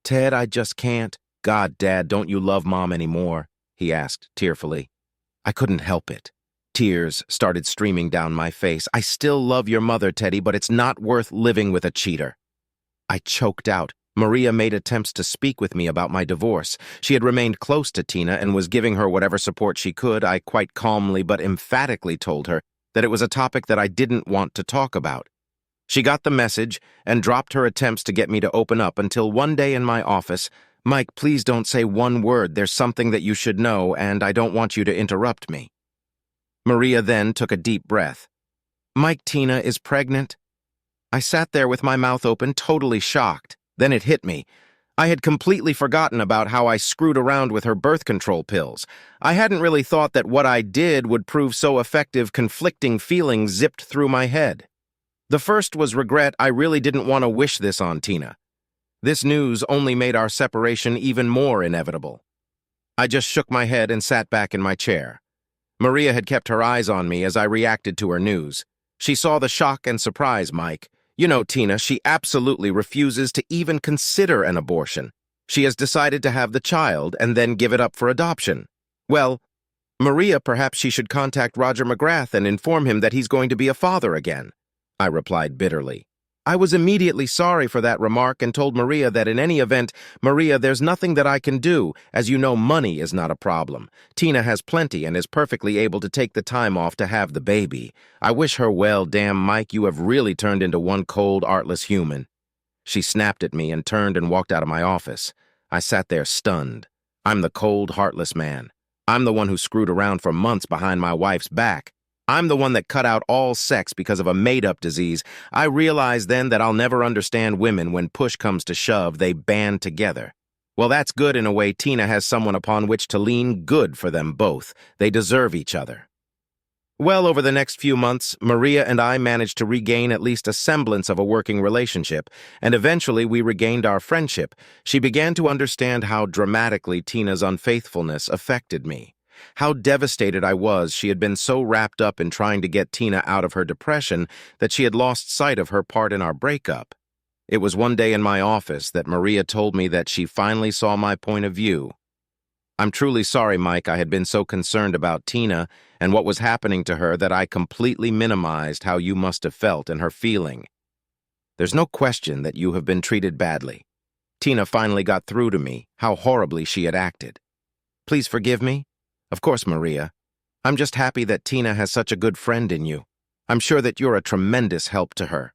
Ted, I just can't. God, Dad, don't you love Mom anymore? He asked tearfully. I couldn't help it. Tears started streaming down my face. I still love your mother, Teddy, but it's not worth living with a cheater. I choked out. Maria made attempts to speak with me about my divorce. She had remained close to Tina and was giving her whatever support she could. I quite calmly but emphatically told her that it was a topic that I didn't want to talk about. She got the message and dropped her attempts to get me to open up until one day in my office, Mike, please don't say one word. There's something that you should know, and I don't want you to interrupt me. Maria then took a deep breath. Mike, Tina is pregnant. I sat there with my mouth open, totally shocked. Then it hit me. I had completely forgotten about how I screwed around with her birth control pills. I hadn't really thought that what I did would prove so effective. Conflicting feelings zipped through my head. The first was regret. I really didn't want to wish this on Tina. This news only made our separation even more inevitable. I just shook my head and sat back in my chair. Maria had kept her eyes on me as I reacted to her news. She saw the shock and surprise, Mike. You know, Tina, she absolutely refuses to even consider an abortion. She has decided to have the child and then give it up for adoption. Well, Maria, perhaps she should contact Roger McGrath and inform him that he's going to be a father again, I replied bitterly. I was immediately sorry for that remark and told Maria that in any event, Maria, there's nothing that I can do. As you know, money is not a problem. Tina has plenty and is perfectly able to take the time off to have the baby. I wish her well. Damn, Mike, you have really turned into one cold, artless human. She snapped at me and turned and walked out of my office. I sat there stunned. I'm the cold, heartless man. I'm the one who screwed around for months behind my wife's back. I'm the one that cut out all sex because of a made-up disease. I realized then that I'll never understand women when push comes to shove, they band together. Well, that's good in a way. Tina has someone upon which to lean. Good for them both. They deserve each other. Well, over the next few months, Maria and I managed to regain at least a semblance of a working relationship, and eventually we regained our friendship. She began to understand how dramatically Tina's unfaithfulness affected me. How devastated I was. She had been so wrapped up in trying to get Tina out of her depression that she had lost sight of her part in our breakup. It was one day in my office that Maria told me that she finally saw my point of view. I'm truly sorry, Mike. I had been so concerned about Tina and what was happening to her that I completely minimized how you must have felt and her feeling. There's no question that you have been treated badly. Tina finally got through to me how horribly she had acted. Please forgive me. Of course, Maria. I'm just happy that Tina has such a good friend in you. I'm sure that you're a tremendous help to her.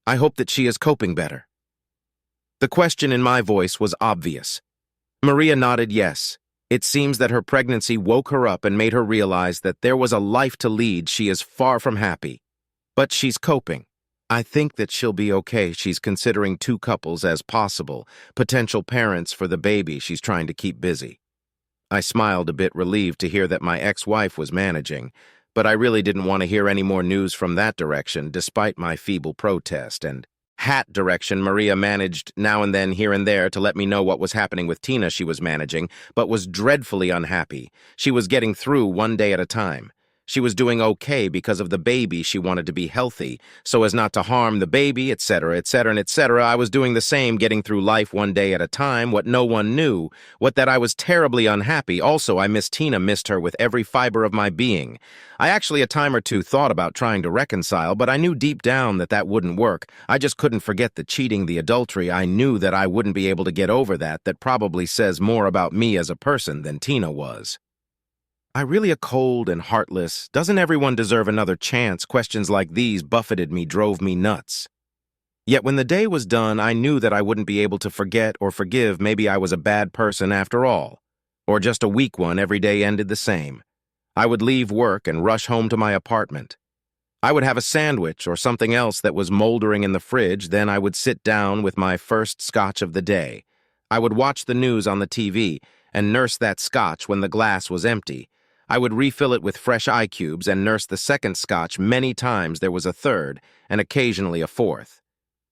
I hope that she is coping better. The question in my voice was obvious. Maria nodded yes. It seems that her pregnancy woke her up and made her realize that there was a life to lead. She is far from happy. But she's coping. I think that she'll be okay. She's considering 2 couples as possible, potential parents for the baby she's trying to keep busy. I smiled a bit, relieved to hear that my ex-wife was managing, but I really didn't want to hear any more news from that direction, despite my feeble protest and hat direction. Maria managed now and then here and there to let me know what was happening with Tina she was managing, but was dreadfully unhappy. She was getting through one day at a time. She was doing okay because of the baby. She wanted to be healthy, so as not to harm the baby, etc., etc., and etc. I was doing the same, getting through life one day at a time. What no one knew, what that I was terribly unhappy. Also, I missed Tina, missed her with every fiber of my being. I actually a time or two thought about trying to reconcile, but I knew deep down that that wouldn't work. I just couldn't forget the cheating, the adultery. I knew that I wouldn't be able to get over that. That probably says more about me as a person than Tina was. I really a cold and heartless. Doesn't everyone deserve another chance? Questions like these buffeted me, drove me nuts. Yet when the day was done, I knew that I wouldn't be able to forget or forgive. Maybe I was a bad person after all, or just a weak one. Every day ended the same. I would leave work and rush home to my apartment. I would have a sandwich or something else that was moldering in the fridge. Then I would sit down with my first scotch of the day. I would watch the news on the TV and nurse that scotch when the glass was empty. I would refill it with fresh ice cubes and nurse the second scotch. Many times there was a third, and occasionally a fourth.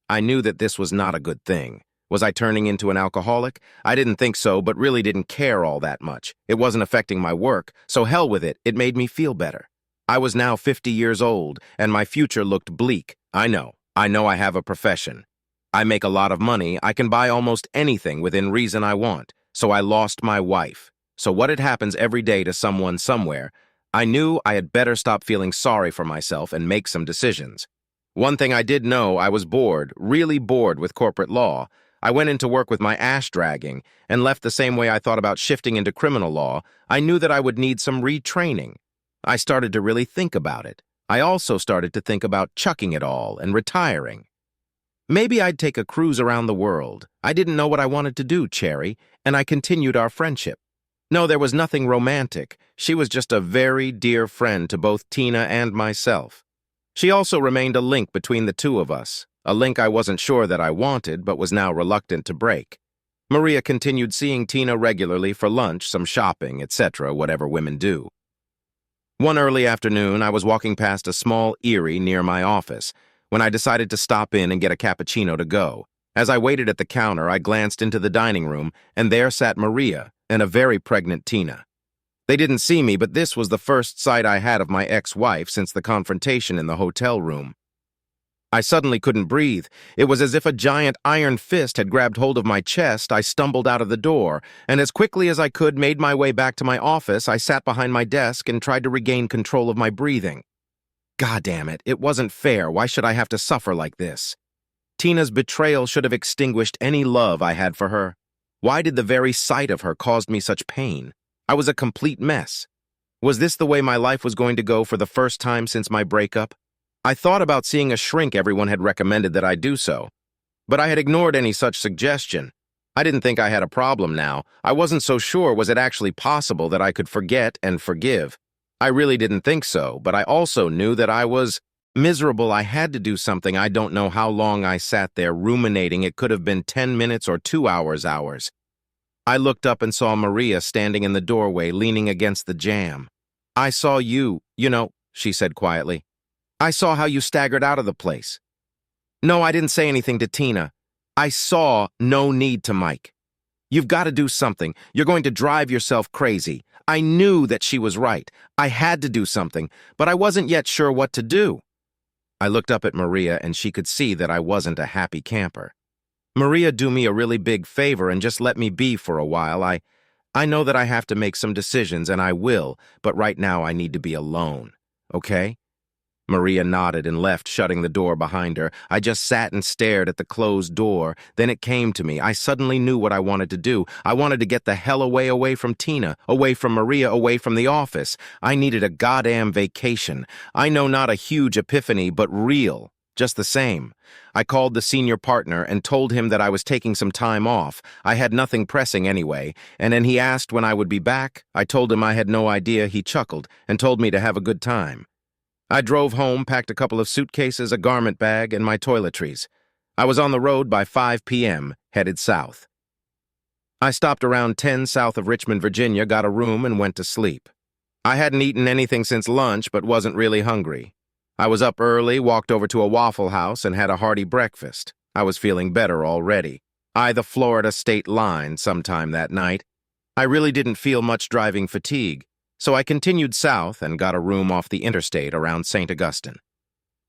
I knew that this was not a good thing. Was I turning into an alcoholic? I didn't think so, but really didn't care all that much. It wasn't affecting my work, so hell with it. It made me feel better. I was now 50 years old, and my future looked bleak. I know I have a profession. I make a lot of money. I can buy almost anything within reason I want. So I lost my wife. So what it happens every day to someone somewhere, I knew I had better stop feeling sorry for myself and make some decisions. One thing I did know, I was bored, really bored with corporate law. I went into work with my ash dragging and left the same way I thought about shifting into criminal law. I knew that I would need some retraining. I started to really think about it. I also started to think about chucking it all and retiring. Maybe I'd take a cruise around the world. I didn't know what I wanted to do, Cherry, and I continued our friendship. No, there was nothing romantic. She was just a very dear friend to both Tina and myself. She also remained a link between the two of us, a link I wasn't sure that I wanted but was now reluctant to break. Maria continued seeing Tina regularly for lunch, some shopping, etc., whatever women do. One early afternoon, I was walking past a small Erie near my office when I decided to stop in and get a cappuccino to go. As I waited at the counter, I glanced into the dining room, and there sat Maria and a very pregnant Tina. They didn't see me, but this was the first sight I had of my ex-wife since the confrontation in the hotel room. I suddenly couldn't breathe. It was as if a giant iron fist had grabbed hold of my chest. I stumbled out of the door, and as quickly as I could made my way back to my office. I sat behind my desk and tried to regain control of my breathing. God damn it, it wasn't fair. Why should I have to suffer like this? Tina's betrayal should have extinguished any love I had for her. Why did the very sight of her cause me such pain? I was a complete mess. Was this the way my life was going to go for the first time since my breakup? I thought about seeing a shrink. Everyone had recommended that I do so, but I had ignored any such suggestion. I didn't think I had a problem now. I wasn't so sure was it actually possible that I could forget and forgive. I really didn't think so, but I also knew that I was miserable. I had to do something. I don't know how long I sat there ruminating. It could have been 10 minutes or 2 hours. I looked up and saw Maria standing in the doorway, leaning against the jamb. I saw you, she said quietly. I saw how you staggered out of the place. No, I didn't say anything to Tina. I saw no need to, Mike. You've got to do something. You're going to drive yourself crazy. I knew that she was right. I had to do something, but I wasn't yet sure what to do. I looked up at Maria, and she could see that I wasn't a happy camper. Maria, do me a really big favor and just let me be for a while. I know that I have to make some decisions, and I will, but right now I need to be alone, okay? Maria nodded and left, shutting the door behind her. I just sat and stared at the closed door. Then it came to me. I suddenly knew what I wanted to do. I wanted to get the hell away from Tina, away from Maria, away from the office. I needed a goddamn vacation. I know, not a huge epiphany, but real. Just the same. I called the senior partner and told him that I was taking some time off. I had nothing pressing anyway, and then he asked when I would be back. I told him I had no idea. He chuckled and told me to have a good time. I drove home, packed a couple of suitcases, a garment bag, and my toiletries. I was on the road by 5 p.m., headed south. I stopped around 10 south of Richmond, Virginia, got a room, and went to sleep. I hadn't eaten anything since lunch, but wasn't really hungry. I was up early, walked over to a Waffle House, and had a hearty breakfast. I was feeling better already. The Florida state line sometime that night. I really didn't feel much driving fatigue, so I continued south and got a room off the interstate around St. Augustine.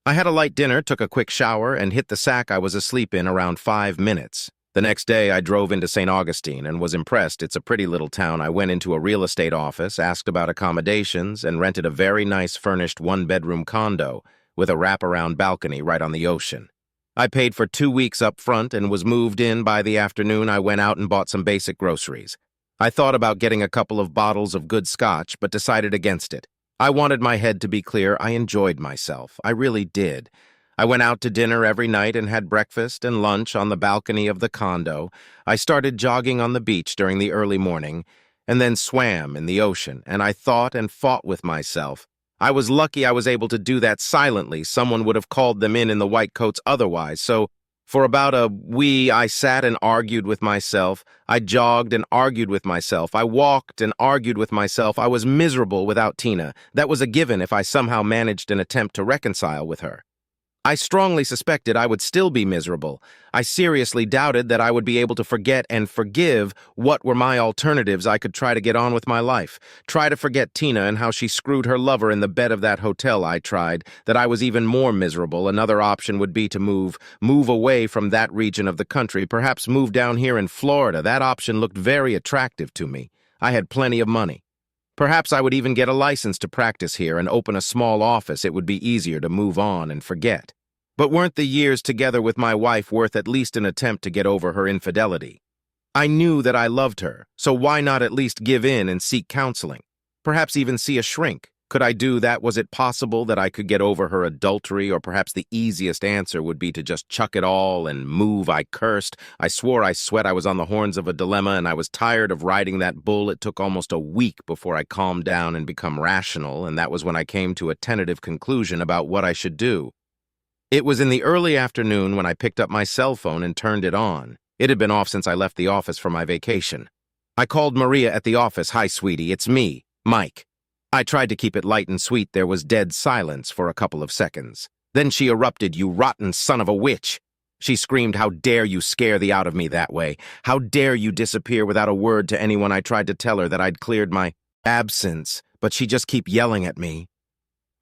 I had a light dinner, took a quick shower, and hit the sack I was asleep in around 5 minutes. The next day, I drove into St. Augustine and was impressed. It's a pretty little town. I went into a real estate office, asked about accommodations, and rented a very nice furnished one-bedroom condo with a wraparound balcony right on the ocean. I paid for 2 weeks up front and was moved in by the afternoon. I went out and bought some basic groceries. I thought about getting a couple of bottles of good scotch, but decided against it. I wanted my head to be clear. I enjoyed myself. I really did. I went out to dinner every night and had breakfast and lunch on the balcony of the condo. I started jogging on the beach during the early morning, and then swam in the ocean, and I thought and fought with myself. I was lucky I was able to do that silently. Someone would have called them in the white coats otherwise, so for about a wee, I sat and argued with myself. I jogged and argued with myself. I walked and argued with myself. I was miserable without Tina. That was a given if I somehow managed an attempt to reconcile with her. I strongly suspected I would still be miserable. I seriously doubted that I would be able to forget and forgive. What were my alternatives? I could try to get on with my life. Try to forget Tina and how she screwed her lover in the bed of that hotel. I tried. That I was even more miserable. Another option would be to move away from that region of the country, perhaps move down here in Florida. That option looked very attractive to me. I had plenty of money. Perhaps I would even get a license to practice here and open a small office. It would be easier to move on and forget. But weren't the years together with my wife worth at least an attempt to get over her infidelity? I knew that I loved her, so why not at least give in and seek counseling? Perhaps even see a shrink. Could I do that? Was it possible that I could get over her adultery? Or perhaps the easiest answer would be to just chuck it all and move. I cursed. I swore I sweat. I was on the horns of a dilemma, and I was tired of riding that bull. It took almost a week before I calmed down and become rational, and that was when I came to a tentative conclusion about what I should do. It was in the early afternoon when I picked up my cell phone and turned it on. It had been off since I left the office for my vacation. I called Maria at the office. "Hi, sweetie, it's me, Mike." I tried to keep it light and sweet. There was dead silence for a couple of seconds. Then she erupted. "You rotten son of a witch!" She screamed. "How dare you scare the out of me that way? How dare you disappear without a word to anyone?" I tried to tell her that I'd cleared my absence, but she just kept yelling at me.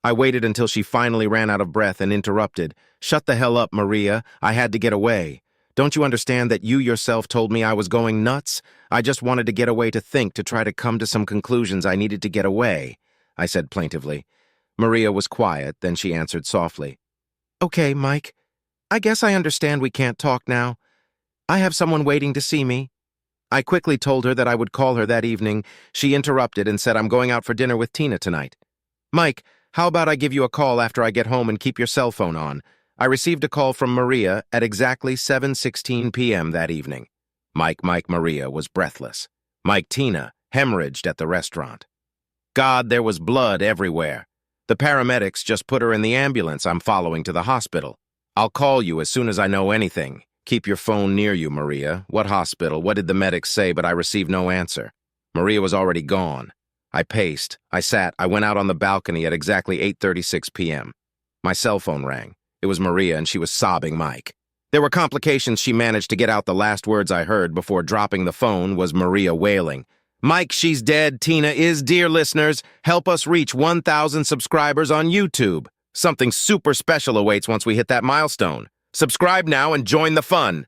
I waited until she finally ran out of breath and interrupted. "Shut the hell up, Maria. I had to get away. Don't you understand that you yourself told me I was going nuts? I just wanted to get away to think, to try to come to some conclusions. I needed to get away," I said plaintively. Maria was quiet, then she answered softly. "Okay, Mike. I guess I understand we can't talk now. I have someone waiting to see me." I quickly told her that I would call her that evening. She interrupted and said, "I'm going out for dinner with Tina tonight." "Mike, how about I give you a call after I get home and keep your cell phone on?" I received a call from Maria at exactly 7:16 p.m. that evening. Mike Maria was breathless. Tina hemorrhaged at the restaurant. God, there was blood everywhere. The paramedics just put her in the ambulance I'm following to the hospital. "I'll call you as soon as I know anything. Keep your phone near you, Maria. What hospital? What did the medics say?" But I received no answer. Maria was already gone. I paced. I went out on the balcony at exactly 8:36 p.m. My cell phone rang. It was Maria, and she was sobbing Mike. There were complications. She managed to get out. The last words I heard before dropping the phone was Maria wailing, "Mike, she's dead. Tina is." Dear listeners, help us reach 1,000 subscribers on YouTube. Something super special awaits once we hit that milestone. Subscribe now and join the fun.